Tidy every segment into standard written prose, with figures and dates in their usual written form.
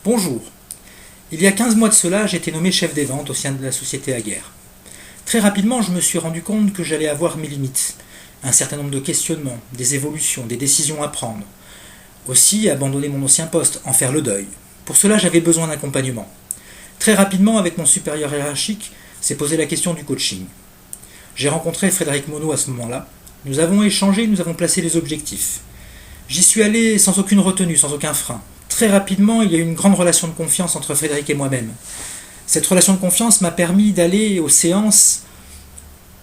Bonjour. Il y a 15 mois de cela, j'ai été nommé chef des ventes au sein de la société Aguerre. Très rapidement, je me suis rendu compte que j'allais avoir mes limites, un certain nombre de questionnements, des évolutions, des décisions à prendre. Aussi, abandonner mon ancien poste, en faire le deuil. Pour cela, j'avais besoin d'accompagnement. Très rapidement, avec mon supérieur hiérarchique, s'est posé la question du coaching. J'ai rencontré Frédéric Monod à ce moment-là. Nous avons échangé, nous avons placé les objectifs. J'y suis allé sans aucune retenue, sans aucun frein. Très rapidement, il y a eu une grande relation de confiance entre Frédéric et moi-même. Cette relation de confiance m'a permis d'aller aux séances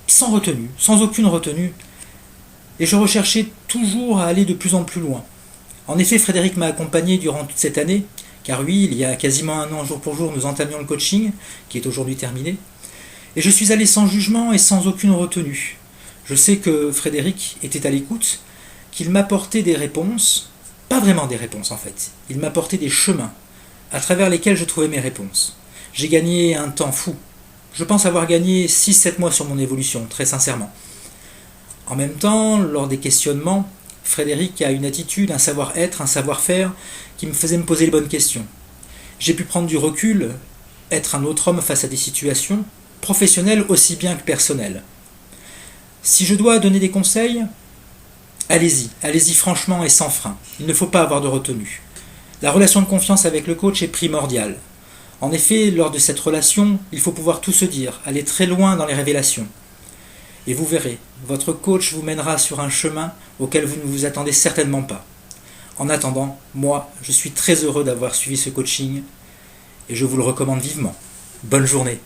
sans retenue, sans aucune retenue, et je recherchais toujours à aller de plus en plus loin. En effet, Frédéric m'a accompagné durant toute cette année, car oui, il y a quasiment un an, jour pour jour, nous entamions le coaching, qui est aujourd'hui terminé, et je suis allé sans jugement et sans aucune retenue. Je sais que Frédéric était à l'écoute, qu'il m'apportait des réponses, pas vraiment des réponses en fait, il m'apportait des chemins à travers lesquels je trouvais mes réponses. J'ai gagné un temps fou. Je pense avoir gagné 6-7 mois sur mon évolution, très sincèrement. En même temps, lors des questionnements, Frédéric a une attitude, un savoir-être, un savoir-faire qui me faisait me poser les bonnes questions. J'ai pu prendre du recul, être un autre homme face à des situations, professionnelles aussi bien que personnelles. Si je dois donner des conseils, allez-y franchement et sans frein. Il ne faut pas avoir de retenue. La relation de confiance avec le coach est primordiale. En effet, lors de cette relation, il faut pouvoir tout se dire, aller très loin dans les révélations. Et vous verrez, votre coach vous mènera sur un chemin auquel vous ne vous attendez certainement pas. En attendant, moi, je suis très heureux d'avoir suivi ce coaching et je vous le recommande vivement. Bonne journée.